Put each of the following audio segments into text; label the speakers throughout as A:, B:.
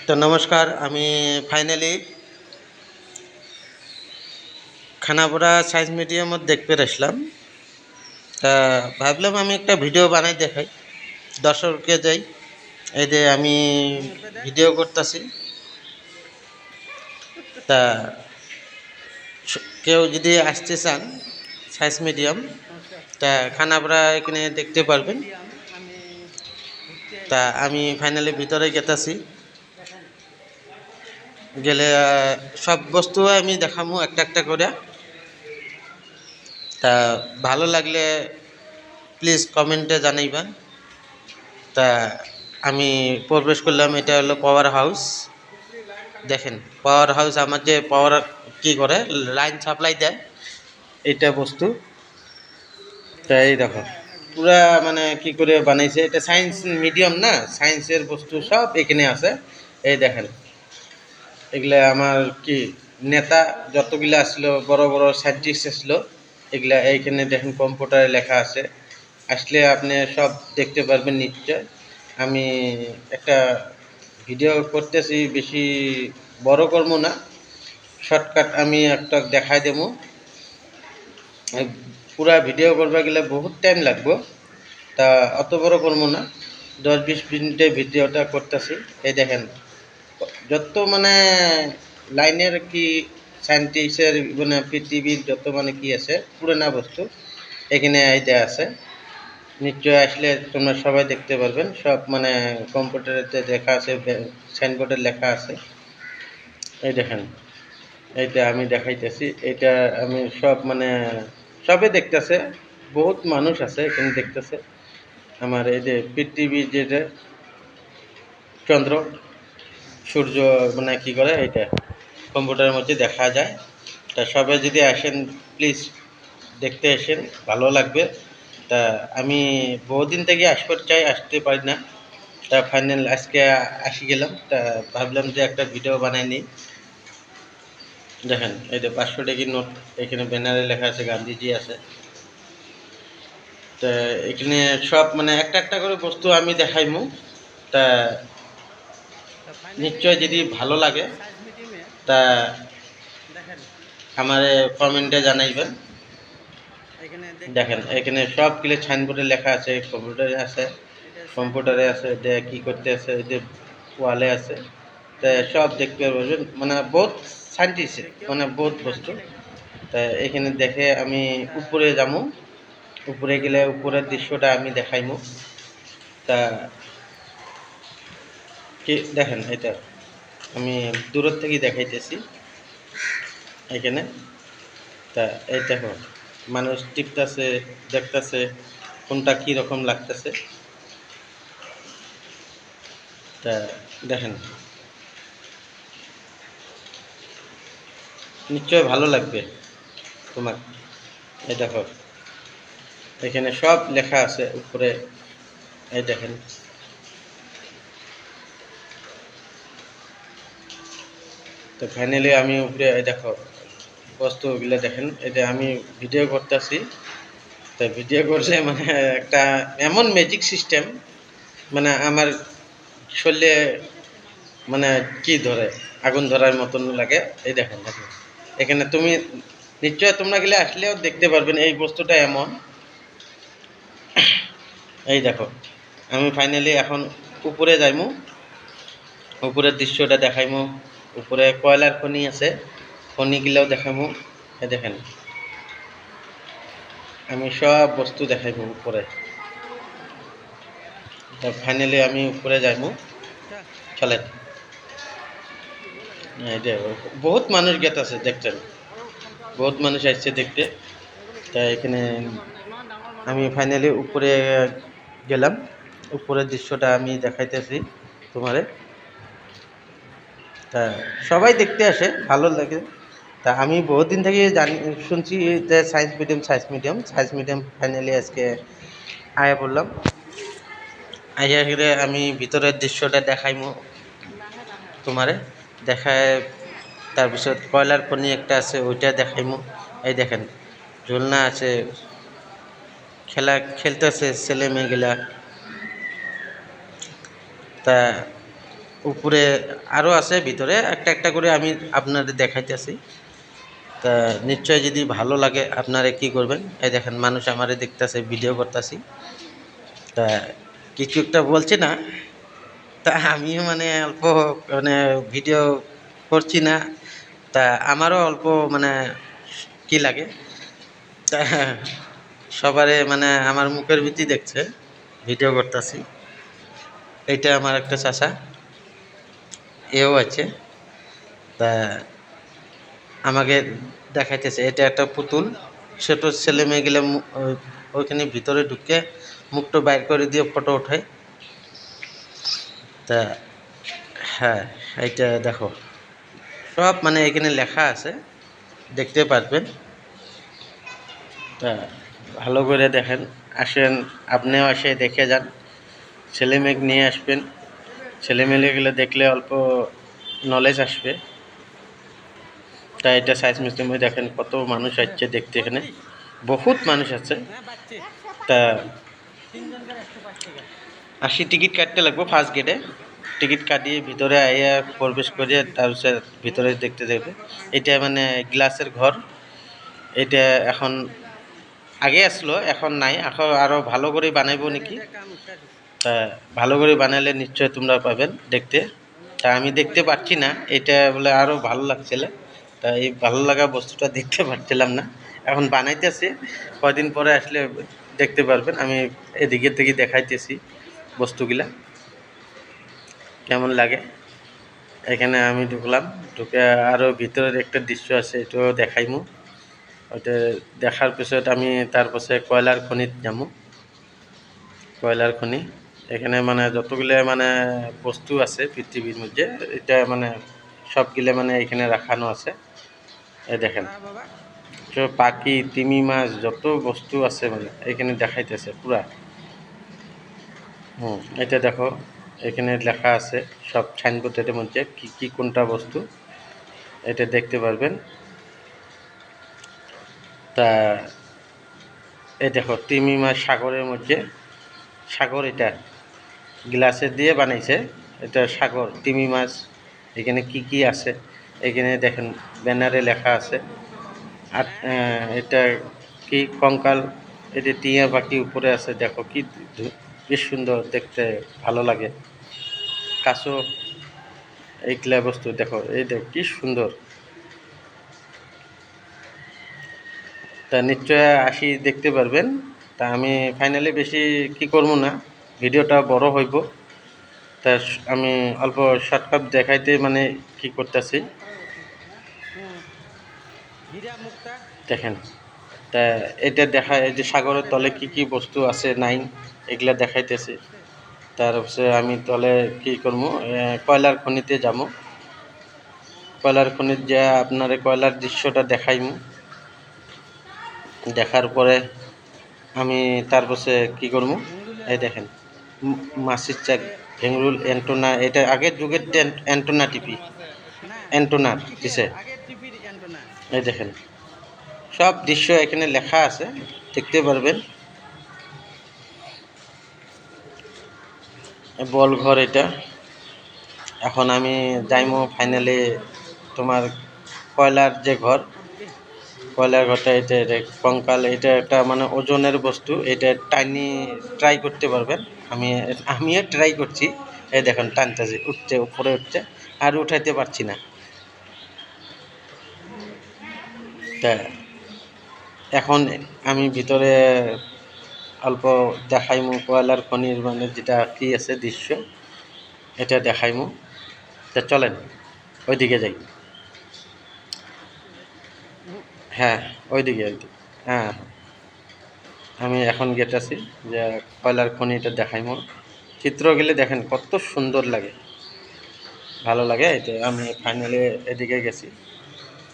A: তো নমস্কার, আমি ফাইনালি খানাপাড়া সায়েন্স মিউজিয়ামত দেখতে আসলাম। তা ভাবলাম আমি একটা ভিডিও বানাই দেখাই দর্শককে যাই। এই যে আমি ভিডিও করতেছি। তা কেউ যদি আসতে চান সায়েন্স মিউজিয়াম, তা খানাপাড়া এখানে দেখতে পারবেন। তা আমি ফাইনালি ভিতরে গেতাছি, গেলে সব বস্তু আমি দেখামু একটা একটা করে। তা ভালো লাগলে প্লিজ কমেন্টে জানাইবেন। তা আমি প্রবেশ করলাম, এটা হলো পাওয়ার হাউস। দেখেন পাওয়ার হাউস, আমার যে পাওয়ার কি করে লাইন সাপ্লাই দেয় এটা বস্তু। তা এই দেখো পুরা মানে কি করে বানাইছে, এটা সায়েন্স মিডিয়াম না, সায়েন্সের বস্তু সব এখানে আছে। এই দেখেন এগুলা আমার কি নেতা যতগুলা আসলো, বড় বড় সায়েন্টিস্ট আসলো, এগুলা এইখানে দেখেন কম্পিউটারে লেখা আছে। আসলে আপনি সব দেখতে পারবেন নিশ্চয়। আমি একটা ভিডিও করতেছি, বেশি বড় করব না, শর্টকাট আমি একটা দেখাই দেবো। পুরা ভিডিও করবে গেলে বহুত টাইম লাগবে, তা অত বড় করবো না, 10-20 মিনিটের ভিডিওটা করতেছি। এই দেখেন যত মানে লাইনের কি সায়েন্টিস্টের মানে পৃথিবীর যত মানে কি আছে পুরানা বস্তু এখানে আইতে আছে। নিশ্চয় আসলে তোমরা সবাই দেখতে পারবেন, সব মানে কম্পিউটারেতে দেখা আছে, সাইনবোর্ডে লেখা আছে। এই দেখেন এইটা আমি দেখাইতেছি, এটা আমি সব মানে সবে দেখতেছে, বহুত মানুষ আছে এখানে দেখতেছে। আমার এই যে পৃথিবীর যেটা চন্দ্র সূর্য মানে কি করে এটা কম্পিউটারের মধ্যে দেখা যায়। তা সবাই যদি আসেন প্লিজ দেখতে আসেন, ভালো লাগবে। তা আমি বহুদিন থেকে আসতে চাই, আসতে পারি না। তা ফাইনাল আজকে আসি গেলাম, তা ভাবলাম যে একটা ভিডিও বানাই নিই। দেখেন এই যে 500 টাকার নোট, এখানে ব্যানারে লেখা আছে গান্ধীজি আছে। তা এখানে সব মানে একটা একটা করে বস্তু আমি দেখাইমু। তা নিশ্চয় যদি ভালো লাগে তা আমারে কমেন্টে জানাইবেন। দেখেন এখানে সবগুলো সাইনবোর্ডে লেখা আছে, কম্পিউটারে আছে, কম্পিউটারে আছে, যে কি করতে আছে, যে ওয়ালে আছে। তা সব দেখতে পারবেন, মানে বহুত সাইন্টিস্ট মানে বহুত বস্তু। তা এখানে দেখে আমি উপরে যাবো, উপরে গেলে উপরের দৃশ্যটা আমি দেখাইমু। তা কি দেখেন এটা আমি দূরের থেকে দেখাইতেছি এখানে। তা এই দেখো মানুষ টিপতেছে, দেখতেছে কোনটা কি রকম লাগতেছে। তা দেখেন নিশ্চয় ভালো লাগবে তোমার। এই দেখো এখানে সব লেখা আছে উপরে, এই দেখেন। তো ফাইনালি আমি উপরে এই দেখো বস্তুগুলো দেখেন, এটা আমি ভিডিও করতেছি। তো ভিডিও করলে মানে একটা এমন ম্যাজিক সিস্টেম, মানে আমার শরীরে মানে কি ধরে আগুন ধরার মতন লাগে। এই দেখেন দেখেন এখানে তুমি নিশ্চয় তোমরা গেলে আসলেও দেখতে পারবেন এই বস্তুটা এমন। এই দেখো আমি ফাইনালি এখন উপরে যাইমু, উপরের দৃশ্যটা দেখাইমু। উপরে কয়লার খনি আছে, খনিগুলাও দেখামু। এই দেখেন আমি সব বস্তু দেখাইমু উপরে। তো ফাইনালি আমি উপরে যাইমু, চলেন। এই যে বহুত মানুষ গেত আছে দেখছেন, বহুত মানুষ আসছে দেখতে। তা এখানে আমি ফাইনালি উপরে গেলাম, উপরের দৃশ্যটা আমি দেখাইতেছি তোমারে। তা সবাই দেখতে আসে, ভালো লাগে। তা আমি বহুত দিন থেকে জানি শুনছি যে সায়েন্স মিউজিয়াম ফাইনালি আজকে আয়া পড়লাম। আইয়া গেলে আমি ভিতরের দৃশ্যটা দেখাইমু তোমারে, দেখায় তারপিছত কয়লার খনি একটা আছে ওইটা দেখাইমু। এই দেখেন ঝুলনা আছে, খেলা খেলতেছে ছেলে মেয়েগুলা। তা উপরে আরও আছে, ভিতরে একটা একটা করে আমি আপনাদের দেখাইতেছি। তা নিশ্চয় যদি ভালো লাগে আপনারা কি করবেন, এই দেখেন মানুষ আমারে দেখতেছে, ভিডিও করতেছি। তা কিছু একটা বলছে না, তা আমিও মানে অল্প মানে ভিডিও করছি না, তা আমারও অল্প মানে কি লাগে। তা সবারে মানে আমার মুখের ভিত্তি দেখছে, ভিডিও করতেছি। এইটা আমার একটা চাচা, এও আছে। তা আমাকে দেখাইতেছে, এটা একটা পুতুল। ছোট ছেলে মেয়ে গেলে ওইখানে ভিতরে ঢুকে মুখটা বাইর করে দিয়ে ফটো ওঠায়। তা হ্যাঁ, এইটা দেখো, সব মানে এখানে লেখা আছে, দেখতে পারবেন। তা ভালো করে দেখেন, আসেন, আপনিও আসে দেখে যান, ছেলে মেয়ে নিয়ে আসবেন। ছেলে মেয়েগুলো দেখলে অল্প নলেজ আসবে। তাই এটা সায়েন্স মিউজিয়ামে দেখেন কত মানুষ আসছে দেখতে, এখানে বহুত মানুষ আছে। তা আসি, টিকিট কাটতে লাগবো ফার্স্ট গেটে। টিকিট কাটিয়ে ভিতরে আইয়া প্রবেশ করিয়ে তারপর ভিতরে দেখতে দেবে। এটা মানে গ্লাসের ঘর। এটা এখন আগে আসলো, এখন নাই, এখন আরও ভালো করে বানাইবো নাকি। তা ভালো করে বানালে নিশ্চয় তোমরা পাবেন দেখতে। তা আমি দেখতে পাচ্ছি না, এটা বলে আরও ভালো লাগছিল। তা এই ভালো লাগা বস্তুটা দেখতে পাচ্ছিলাম না, এখন বানাইতেছে। কয়দিন পরে আসলে দেখতে পারবেন। আমি এদিকে থেকে দেখাইতেছি বস্তুগুলা কেমন লাগে। এখানে আমি ঢুকলাম, ঢুকে আরও ভিতরের একটা দৃশ্য আছে, এটাও দেখাইমু। ওইটা দেখার পিছত আমি তারপরে কয়লার খনিত যাবো। কয়লার খনি, এখানে মানে যতগুলো মানে বস্তু আছে পৃথিবীর মধ্যে, এটা মানে সবগুলো মানে এখানে রাখানো আছে। এই দেখেন, সব পাখি, তিমি মাছ, যত বস্তু আছে মানে এখানে দেখাইতেছে পুরা। এটা দেখো, এখানে লেখা আছে সব সাইনবোর্ডের মধ্যে কি কি কোনটা বস্তু, এটা দেখতে পারবেন। তা এই দেখো, তিমি মাছ সাগরের মধ্যে, সাগর এটা গ্লাসের দিয়ে বানাইছে, এটা সাগর, তিমি মাছ। এখানে কি কি আছে এখানে দেখেন, ব্যানারে লেখা আছে। আর এটা কি কঙ্কাল, এটা টিয়া পাখি উপরে আছে, দেখো কি বেশ সুন্দর দেখতে, ভালো লাগে। কাছো, এইগুলা বস্তু দেখো, এই দেখ কি সুন্দর। তা নিশ্চয় আসি দেখতে পারবেন। তা আমি ফাইনালি বেশি কি করবো না, ভিডিওটা বড় হইব। তা আমি অল্প শর্টকাট দেখাইতে মানে কি করতেছি দেখেন। তা এটা দেখা, এই যে সাগরের তলে কি কি বস্তু আছে নাই, এগুলা দেখাইতেছি। তারপরে আমি তলে কি করবো, কয়লার খনিতে যাবো। কয়লার খনির যা আপনার কয়লার দৃশ্যটা দেখাইমু। দেখার পরে আমি তারপরে কি করবো, এই দেখেন মাসির চাক, ভেঙ্গুল, অ্যান্টোনা, এটা আগের যুগের অ্যান্টোনা টিপি, অ্যান্টোনার কিসে, এই দেখেন সব দৃশ্য এখানে লেখা আছে, দেখতে পারবেন। বল ঘর এটা। এখন আমি যাইমো ফাইনালি তোমার কয়লার যে ঘর, কয়লার ঘরটা, এটা কঙ্কাল, এটা একটা মানে ওজনের বস্তু, এটা টাইনি ট্রাই করতে পারবেন। আমিও ট্রাই করছি, এই দেখেন টানতেছে, উঠছে, উপরে উঠছে, আর উঠাইতে পারছি না। তা এখন আমি ভিতরে অল্প দেখাইমু কয়লার খনির মানে যেটা কি আছে দৃশ্য, এটা দেখাইমু। তা চলেন ওইদিকে যাই। হ্যাঁ, ওইদিকে, হ্যাঁ, আমি এখন গেতেছি যে কয়লার খনিটা দেখাইমু। চিত্র গেলে দেখেন কত সুন্দর লাগে, ভালো লাগে। এটা আমি ফাইনালি এদিকে গেছি।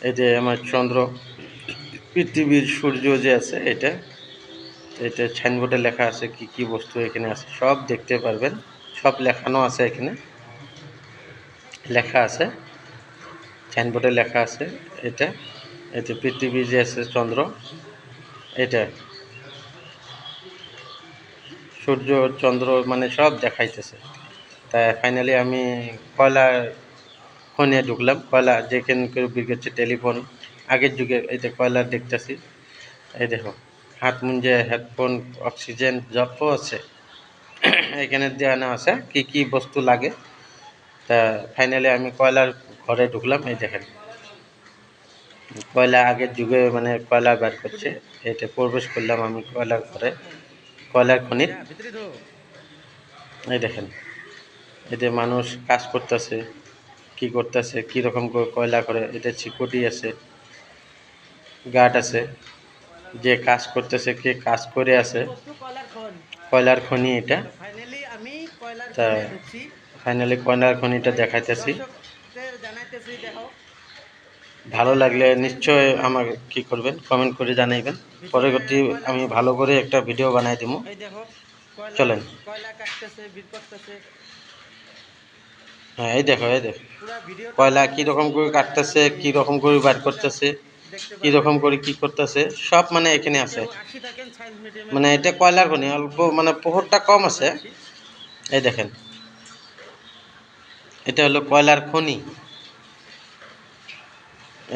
A: এই যে আমার চন্দ্র, পৃথিবীর সূর্য যে আছে, এটা এটা সাইনবোর্ডে লেখা আছে কি কি বস্তু এখানে আছে, সব দেখতে পারবেন। সব লেখানো আছে এখানে, লেখা আছে সাইনবোর্ডে লেখা আছে। এটা এতে পৃথিবী যে আছে, চন্দ্র, এটা সূর্য, চন্দ্র মানে সব দেখাইতেছে। তাই ফাইনালি আমি কয়লার খনে ঢুকলাম। কয়লা যেখানে করে বিক্রি হচ্ছে টেলিফোন আগের যুগে, এই যে কয়লার দেখতেছি, এই দেখো হাত মুঞ্জে, হেডফোন, অক্সিজেন যত আছে এখানে দেওয়ানো আছে কি কি বস্তু লাগে। তা ফাইনালি আমি কয়লার ঘরে ঢুকলাম। এই দেখেন কয়লা আগের যুগে মানে কয়লা বের করছে, এটা প্রবেশ করলাম আমি কয়লার ঘরে, কয়লার খনির। এই দেখেন এতে মানুষ কাজ করতেছে, কি করতেছে, কীরকম করে কয়লা করে, এটা সিকিউরিটি আছে, গার্ড আছে, যে কাজ করতেছে, কে কাজ করে আছে, কয়লার খনি এটা। তা ফাইনালি কয়লার খনিটা দেখাইতেছি। ভালো লাগলে নিশ্চয় আমাকে কি করবেন, কমেন্ট করে জানাইবেন। পরবর্তী আমি ভালো করে একটা ভিডিও বানাই দিব। চলেন। হ্যাঁ এই দেখো কয়লা কীরকম করে কাটতেছে, কীরকম করে বার করতেছে, কীরকম করে কি করতেছে, সব মানে এখানে আছে। মানে এটা কয়লার খনি, অল্প মানে প্রহরটা কম আছে। এই দেখেন এটা হলো কয়লার খনি।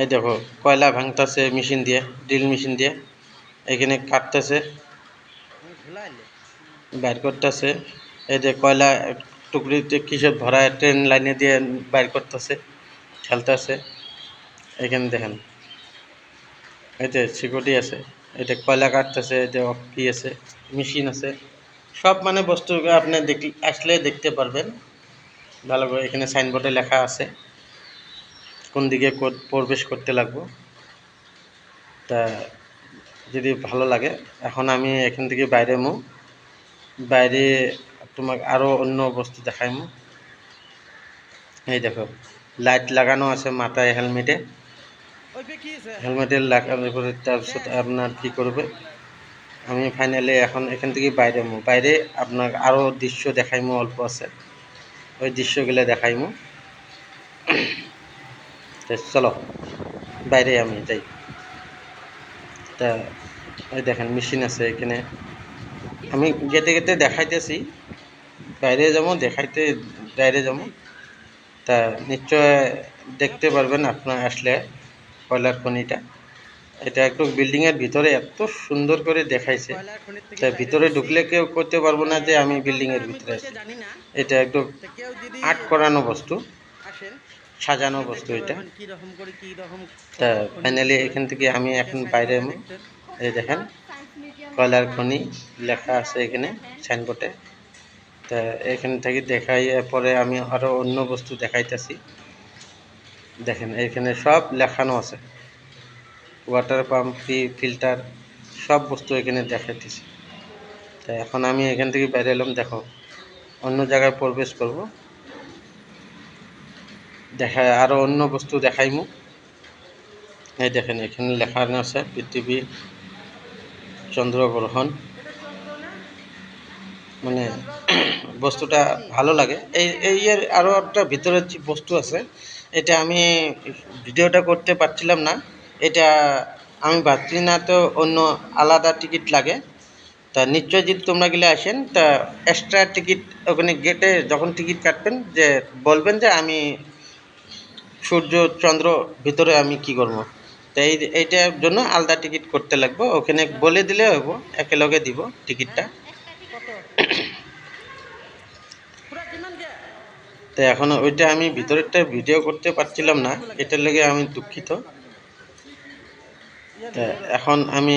A: এই দেখো কয়লা ভাঙতেছে মেশিন দিয়ে, ড্রিল মেশিন দিয়ে, এখানে কাটতেছে, বাইর করতেছে। এই যে কয়লা টুকরিতে কিসের ভরায় ট্রেন লাইনে দিয়ে বাইর করতেছে, ঠেলতেছে। এখানে দেখেন এতে সিকিউরিটি আছে, এটা কয়লা কাটতেছে, এতে কি আছে, মেশিন আছে, সব মানে বস্তু আপনি আসলে দেখতে পারবেন ভালো করে। এখানে সাইনবোর্ডে লেখা আছে কোন দিকে প্রবেশ করতে লাগবো। তা যদি ভালো লাগে, এখন আমি এখান থেকে বাইরে তোমাকে আরও অন্য বস্তু দেখাইমু। এই দেখো লাইট লাগানো আছে মাথায়, হেলমেটের লাগানোর পরে তাৰপিছত আপনার কি করবে, আমি ফাইনালি এখন এখান থেকে বাইরে আপনার আরও দৃশ্য দেখাইমু, অল্প আছে ওই দৃশ্যগুলো দেখাইমু। চলো বাইরে আমি যাই। তা ওই দেখেন মেশিন আছে এখানে, আমি গেতে দেখাইতেছি, বাইরে যাবো দেখাইতে, বাইরে যাবো। তা নিশ্চয় দেখতে পারবেন আপনার আসলে কয়লার খনিটা। এটা একটু বিল্ডিংয়ের ভিতরে এত সুন্দর করে দেখাইছে, তা ভিতরে ঢুকলে কেউ করতে পারবো না যে আমি বিল্ডিংয়ের ভিতরে আছি। এটা একটু আর্ট করানো বস্তু, সাজানো বস্তু এটা। তা ফাইনালি এখান থেকে আমি এখন বাইরে, এই দেখেন কয়লার খনি লেখা আছে এখানে সাইনবোর্ডে। তা এখান থেকে দেখাই পরে আমি আরও অন্য বস্তু দেখাইতেছি। দেখেন এখানে সব লেখানো আছে, ওয়াটার পাম্প, ফিল্টার, সব বস্তু এখানে দেখাইতেছি। তা এখন আমি এখান থেকে বাইরে এলাম, দেখো অন্য জায়গায় প্রবেশ করব, আরও অন্য বস্তু দেখাইমু। এই দেখেন এখানে লেখানো আছে পৃথিবী, চন্দ্রগ্রহণ, মানে বস্তুটা ভালো লাগে। এই এর আরও একটা ভিতরে যে বস্তু আছে, এটা আমি ভিডিওটা করতে পারছিলাম না, এটা আমি ভাবছি না, তো অন্য আলাদা টিকিট লাগে। তা নিশ্চয় যদি তোমরা গেলে আসেন, তা এক্সট্রা টিকিট ওখানে গেটে যখন টিকিট কাটবেন যে বলবেন যে আমি সূর্য চন্দ্র ভিতরে আমি কি করবো, তো এইটার জন্য আলাদা টিকিট করতে লাগবে, ওখানে বলে দিলে হইব, একেলগে দিব টিকিটটা। তো এখন ওইটা আমি ভিতরেরটা ভিডিও করতে পারছিলাম না, এটার লেগে আমি দুঃখিত। তা এখন আমি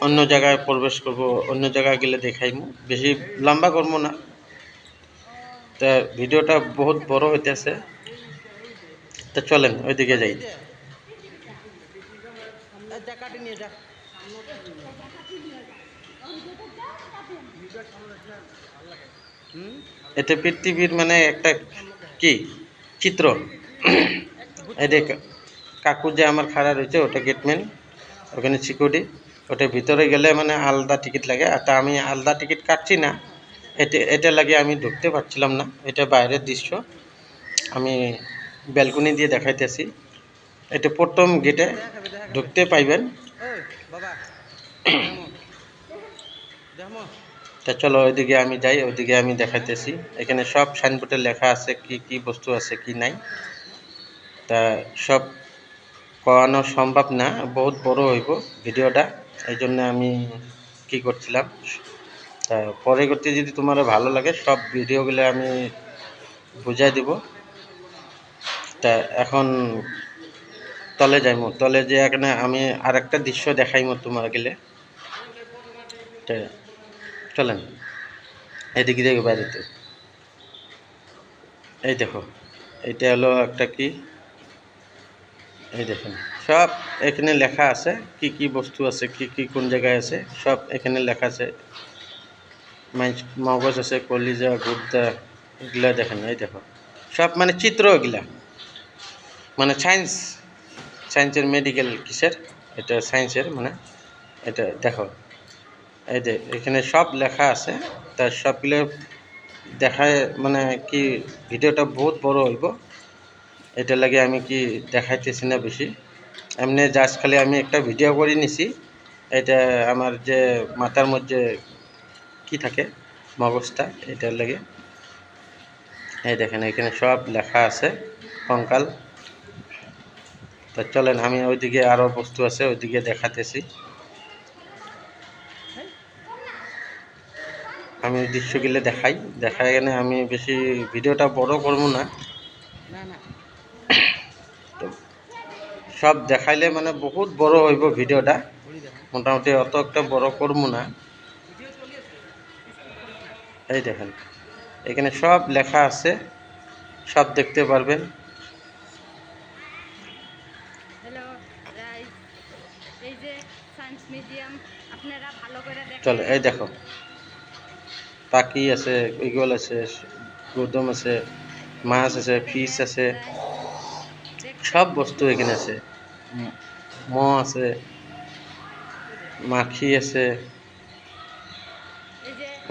A: অন্য জায়গায় প্রবেশ করব, অন্য জায়গায় গেলে দেখাইমু, বেশি লম্বা করবো না। তা ভিডিওটা বহুত বড় হইতেছে, তা চলেন ওইদিকে যাই। এটা পৃথিবীর মানে একটা কি চিত্র। এটা কাকু যে আমার খাড়া রয়েছে ওটা গেটম্যান, ওখানে সিকিউরিটি, ওটা ভিতরে গেলে মানে আলাদা টিকিট লাগে। তা আমি আলাদা টিকিট কাটছি না, এটা লাগে আমি ঢুকতে পারছিলাম না। এটা বাইরের দৃশ্য, আমি ব্যালকনি দিয়ে দেখাইতেছি। এটা প্রথম গেটে ঢুকতে পাইবেন। তা চলো ওইদিকে আমি যাই, ওইদিকে আমি দেখাইতেছি। এখানে সব সাইনবোর্ডে লেখা আছে কি কি বস্তু আছে কি নাই। তা সব করানো সম্ভব না, বহুত বড় হইব ভিডিওটা, এই জন্য আমি কি করছিলাম। তা পরে করতে যদি তোমার ভালো লাগে সব ভিডিওগুলো আমি বুঝাই দিব। তা এখন তলে যাইমু, তলে যে এখানে আমি আরেকটা দৃশ্য দেখাইমু তোমার গেলে। তা চলেন এদিকে দেখো বাড়িতে, এই দেখো এটা হলো একটা কি, এই দেখেন সব এখানে লেখা আছে কি কি বস্তু আছে কি কি কোন জায়গায় আছে সব এখানে লেখা আছে। মগজ আছে, কলিজা, গুর্দা, এগুলা দেখেন, এই দেখো সব মানে চিত্র, এগুলা মানে সায়েন্সের মেডিকেল কিসের, এটা সায়েন্সের মানে এটা দেখো, এই যে এখানে সব লেখা আছে। তার সবগুলো দেখায় মানে কি ভিডিওটা বহুত বড় হইব, এটা লাগে আমি কি দেখাইতেছি না বেশি। এমনি জাস্ট খালি আমি একটা ভিডিও করে নিছি। এটা আমার যে মাথার মধ্যে কি থাকে মগজটা, এটার লাগে। এই দেখেন এখানে সব লেখা আছে কঙ্কাল। তো চলেন আমি ওইদিকে আরও বস্তু আছে ওইদিকে দেখাতেছি। আমি ওই দৃশ্যগুলো দেখাই এখানে আমি বেশি ভিডিওটা বড় করবো না। তো সব দেখাইলে মানে বহুত বড় হইব ভিডিওটা, মোটামুটি অত একটা বড় করবো না। এই দেখেন এখানে সব লেখা আছে, সব দেখতে পারবেন। চলো এই দেখো পাখি আছে, ইগল আছে, গৌতম আছে, মাছ আছে, ফিশ আছে, সব বস্তু এখানে আছে। মহ আছে, মাখি আছে।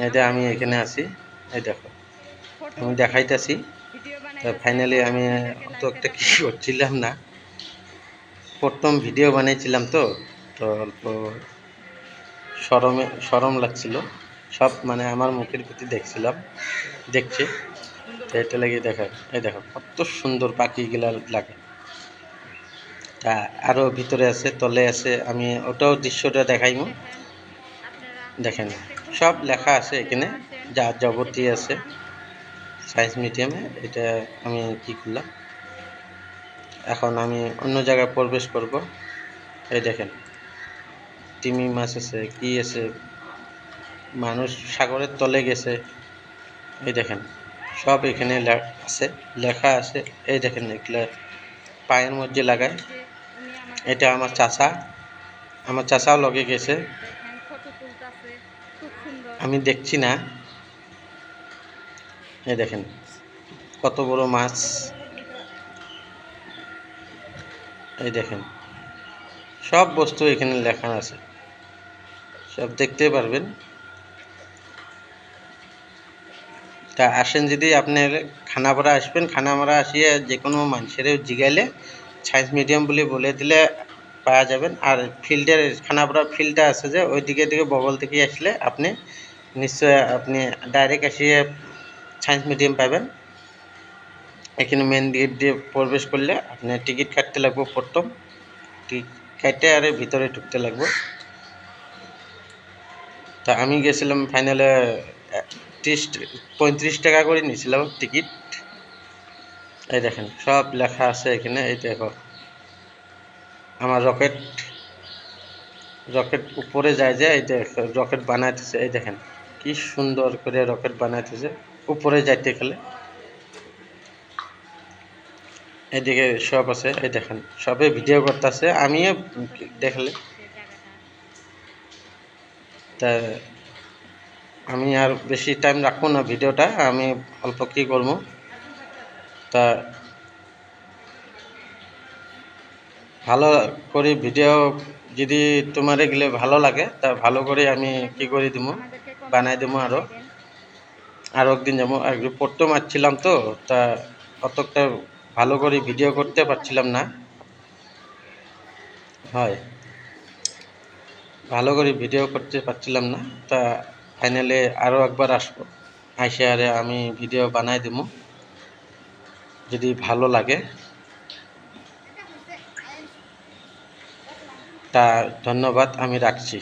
A: এটা আমি এখানে আছি, এই দেখো আমি দেখাইতেছি। ফাইনালি আমি অত একটা কি করছিলাম না, প্রথম ভিডিও বানিয়েছিলাম তো তো অল্প সরম লাগছিল। সব মানে আমার মুখের প্রতি দেখছে তো এটা লাগে দেখা। এই দেখো কত সুন্দর পাখিগুলা লাগে। তা আরও ভিতরে আছে, তলে আছে, আমি ওটাও দৃশ্যটা দেখাইমু। দেখেন সব লেখা আছে এখানে, যা যাবতীয় আছে সায়েন্স মিউজিয়ামে। এটা আমি কি করলাম, এখন আমি অন্য জায়গায় প্রবেশ করব। এই দেখেন তিমি মাছ আছে, কি আছে, মানুষ সাগরের তলে গেছে। এই দেখেন সব এখানে আছে, লেখা আছে। এই দেখেন এগুলা পায়ের মধ্যে লাগায়। এটা আমার চাচাও লগে গেছে, আমি দেখছি না। এই দেখেন কত বড় মাছ, এই দেখেন সব বস্তু এখানে লেখা আছে, সব দেখতে পারবেন। তা আসেন যদি আপনি খানাপাড়া আসবেন, খানাপাড়া আসিয়া যে কোনো মানুষের জিগাইলে সায়েন্স মিউজিয়াম বলে দিলে পাওয়া যাবেন। আর ফিল্ডের খানাপাড়া ফিল্ডটা আছে যে ওই দিকে বগল থেকে আসলে আপনি নিশ্চয় আপনি ডাইরেক্ট আসিয়ে সায়েন্স মিউজিয়াম পাবেন। এখানে মেন গেট দিয়ে প্রবেশ করলে আপনি টিকিট কাটতে লাগবে, প্রথম টিকিট কাটতে আর ভিতরে ঢুকতে লাগবে। তা আমি গেছিলাম ফাইনালে 35 টাকা করে নিয়েছিলাম টিকিট। এই দেখেন সব লেখা আছে এখানে। এই দেখো আমার রকেট উপরে যায় যে, এই দেখো রকেট বানাইতেছে। এই দেখেন কি সুন্দর করে রকেট বানাইতেছে উপরে যাইতে গেলে। এদিকে সব আছে, এই দেখেন সবে ভিডিও করতেছে, আমিও দেখলে। তা আমি আর বেশি টাইম রাখবো না ভিডিওটা, আমি অল্প কি করবো। তা ভালো করে ভিডিও যদি তোমার এগুলো ভালো লাগে তা ভালো করে আমি কি করে দিব, বানাই দেবো। আরও একদিন যাবো। আর প্রথম আসছিলাম তো, তা অতটা ভালো করে ভিডিও করতে পারছিলাম না। হয় ভালো করে ভিডিও করতে পারছিলাম না। তা ফাইনালি আরও একবার আসবো, আইসে আরে আমি ভিডিও বানাই দেবো যদি ভালো লাগে। তা ধন্যবাদ, আমি রাখছি।